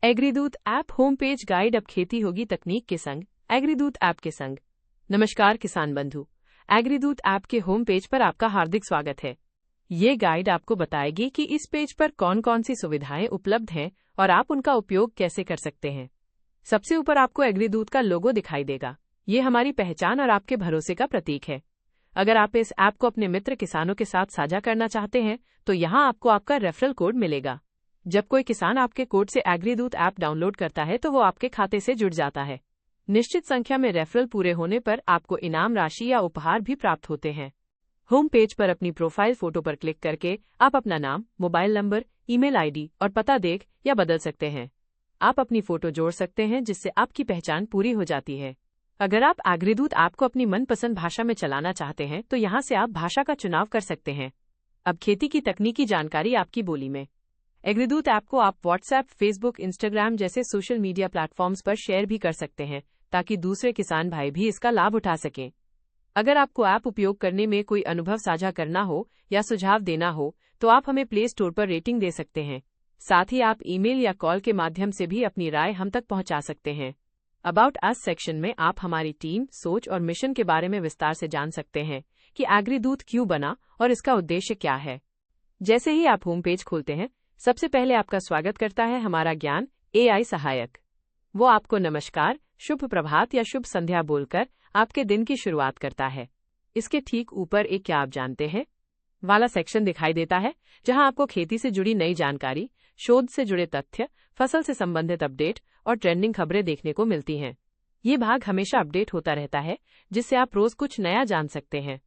एग्रीदूत app home page guide. अब खेती होगी तकनीक के संग, एग्रीदूत ऐप के संग। नमस्कार किसान बंधु, एग्रीदूत ऐप के होम पेज पर आपका हार्दिक स्वागत है। ये गाइड आपको बताएगी कि इस पेज पर कौन कौन सी सुविधाएं उपलब्ध हैं और आप उनका उपयोग कैसे कर सकते हैं। सबसे ऊपर आपको एग्रीदूत का लोगो दिखाई देगा। ये हमारी पहचान और आपके भरोसे का प्रतीक है। अगर आप इस ऐप को अपने मित्र किसानों के साथ साझा करना चाहते हैं तो यहाँ आपको आपका रेफरल कोड मिलेगा। जब कोई किसान आपके कोड से एग्रीदूत ऐप डाउनलोड करता है तो वो आपके खाते से जुड़ जाता है। निश्चित संख्या में रेफरल पूरे होने पर आपको इनाम राशि या उपहार भी प्राप्त होते हैं। होम पेज पर अपनी प्रोफाइल फोटो पर क्लिक करके आप अपना नाम, मोबाइल नंबर, ईमेल आईडी और पता देख या बदल सकते हैं। आप अपनी फोटो जोड़ सकते हैं जिससे आपकी पहचान पूरी हो जाती है। अगर आप एग्रीदूत ऐप को अपनी मनपसंद भाषा में चलाना चाहते हैं तो यहाँ से आप भाषा का चुनाव कर सकते हैं। अब खेती की तकनीकी जानकारी आपकी बोली में। एग्रीदूत ऐप को आप व्हाट्सएप, फेसबुक, इंस्टाग्राम जैसे सोशल मीडिया प्लेटफॉर्म्स पर शेयर भी कर सकते हैं ताकि दूसरे किसान भाई भी इसका लाभ उठा सकें। अगर आपको ऐप उपयोग करने में कोई अनुभव साझा करना हो या सुझाव देना हो तो आप हमें प्ले स्टोर पर रेटिंग दे सकते हैं। साथ ही आप ईमेल या कॉल के माध्यम से भी अपनी राय हम तक पहुंचा सकते हैं। अबाउट अस सेक्शन में आप हमारी टीम, सोच और मिशन के बारे में विस्तार से जान सकते हैं कि एग्रीदूत क्यों बना और इसका उद्देश्य क्या है। जैसे ही आप होम पेज खोलते हैं, सबसे पहले आपका स्वागत करता है हमारा ज्ञान एआई सहायक। वो आपको नमस्कार, शुभ प्रभात या शुभ संध्या बोलकर आपके दिन की शुरुआत करता है। इसके ठीक ऊपर एक क्या आप जानते हैं वाला सेक्शन दिखाई देता है जहां आपको खेती से जुड़ी नई जानकारी, शोध से जुड़े तथ्य, फसल से संबंधित अपडेट और ट्रेंडिंग खबरें देखने को मिलती हैं। ये भाग हमेशा अपडेट होता रहता है जिससे आप रोज कुछ नया जान सकते हैं।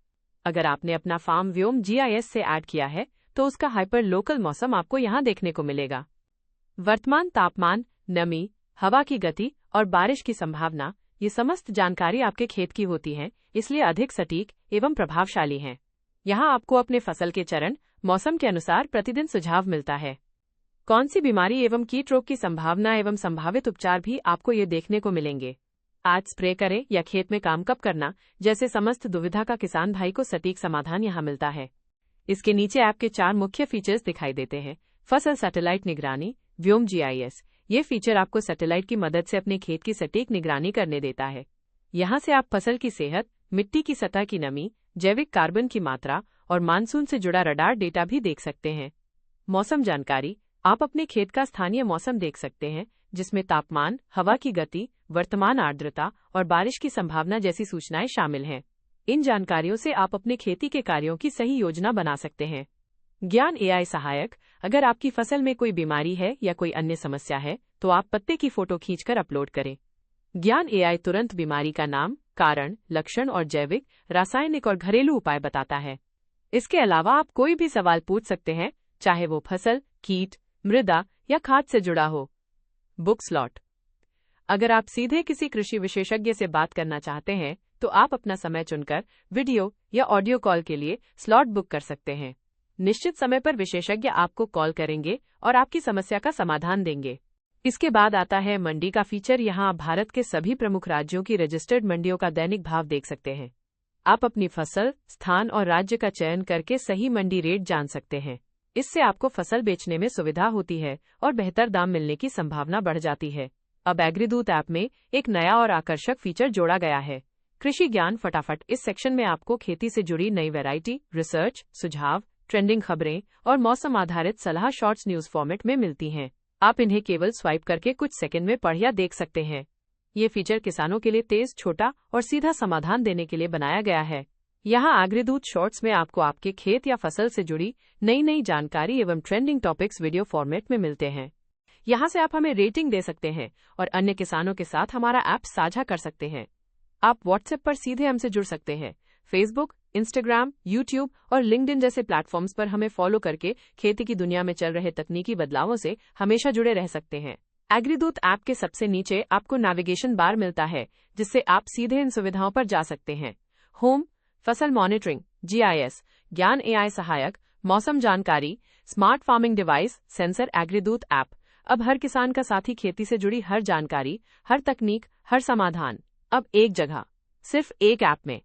अगर आपने अपना फार्म व्योम जीआईएस से ऐड किया है तो उसका हाइपर लोकल मौसम आपको यहाँ देखने को मिलेगा। वर्तमान तापमान, नमी, हवा की गति और बारिश की संभावना, ये समस्त जानकारी आपके खेत की होती है, इसलिए अधिक सटीक एवं प्रभावशाली हैं। यहाँ आपको अपने फसल के चरण, मौसम के अनुसार प्रतिदिन सुझाव मिलता है। कौन सी बीमारी एवं कीट रोग की संभावना एवं संभावित उपचार भी आपको ये देखने को मिलेंगे। आज स्प्रे करें या खेत में काम कब करना जैसे समस्त दुविधा का किसान भाई को सटीक समाधान यहाँ मिलता है। इसके नीचे ऐप के 4 मुख्य फीचर्स दिखाई देते हैं। फसल सैटेलाइट निगरानी, व्योम जीआईएस। ये फीचर आपको सैटेलाइट की मदद से अपने खेत की सटीक निगरानी करने देता है। यहाँ से आप फसल की सेहत, मिट्टी की सतह की नमी, जैविक कार्बन की मात्रा और मानसून से जुड़ा रडार डेटा भी देख सकते हैं। मौसम जानकारी, आप अपने खेत का स्थानीय मौसम देख सकते हैं जिसमें तापमान, हवा की गति, वर्तमान आर्द्रता और बारिश की संभावना जैसी सूचनाएं शामिल हैं। इन जानकारियों से आप अपने खेती के कार्यों की सही योजना बना सकते हैं। ज्ञान एआई सहायक, अगर आपकी फसल में कोई बीमारी है या कोई अन्य समस्या है तो आप पत्ते की फोटो खींचकर अपलोड करें। ज्ञान एआई तुरंत बीमारी का नाम, कारण, लक्षण और जैविक, रासायनिक और घरेलू उपाय बताता है। इसके अलावा आप कोई भी सवाल पूछ सकते हैं, चाहे वो फसल, कीट, मृदा या खाद से जुड़ा हो। बुक स्लॉट, अगर आप सीधे किसी कृषि विशेषज्ञ से बात करना चाहते हैं तो आप अपना समय चुनकर वीडियो या ऑडियो कॉल के लिए स्लॉट बुक कर सकते हैं। निश्चित समय पर विशेषज्ञ आपको कॉल करेंगे और आपकी समस्या का समाधान देंगे। इसके बाद आता है मंडी का फीचर। यहाँ आप भारत के सभी प्रमुख राज्यों की रजिस्टर्ड मंडियों का दैनिक भाव देख सकते हैं। आप अपनी फसल, स्थान और राज्य का चयन करके सही मंडी रेट जान सकते हैं। इससे आपको फसल बेचने में सुविधा होती है और बेहतर दाम मिलने की संभावना बढ़ जाती है। अब एग्रीदूत ऐप में एक नया और आकर्षक फीचर जोड़ा गया है, कृषि ज्ञान फटाफट। इस सेक्शन में आपको खेती से जुड़ी नई वैरायटी, रिसर्च, सुझाव, ट्रेंडिंग खबरें और मौसम आधारित सलाह शॉर्ट्स न्यूज फॉर्मेट में मिलती हैं। आप इन्हें केवल स्वाइप करके कुछ सेकंड में पढ़ या देख सकते हैं। ये फीचर किसानों के लिए तेज, छोटा और सीधा समाधान देने के लिए बनाया गया है। यहाँ एग्रीदूत शॉर्ट्स में आपको आपके खेत या फसल से जुड़ी नई जानकारी एवं ट्रेंडिंग टॉपिक्स वीडियो फॉर्मेट में मिलते हैं। यहाँ से आप हमें रेटिंग दे सकते हैं और अन्य किसानों के साथ हमारा ऐप साझा कर सकते हैं। आप व्हाट्सएप पर सीधे हमसे जुड़ सकते हैं। फेसबुक, इंस्टाग्राम, यूट्यूब और लिंक्डइन जैसे प्लेटफॉर्म्स पर हमें फॉलो करके खेती की दुनिया में चल रहे तकनीकी बदलावों से हमेशा जुड़े रह सकते हैं। एग्रीदूत ऐप के सबसे नीचे आपको नेविगेशन बार मिलता है जिससे आप सीधे इन सुविधाओं पर जा सकते हैं। होम, फसल मॉनिटरिंग, जीआईएस, ज्ञान एआई सहायक, मौसम जानकारी, स्मार्ट फार्मिंग डिवाइस, सेंसर। एग्रीदूत ऐप अब हर किसान का साथी, खेती से जुड़ी हर जानकारी, हर तकनीक, हर समाधान अब एक जगह, सिर्फ एक ऐप में।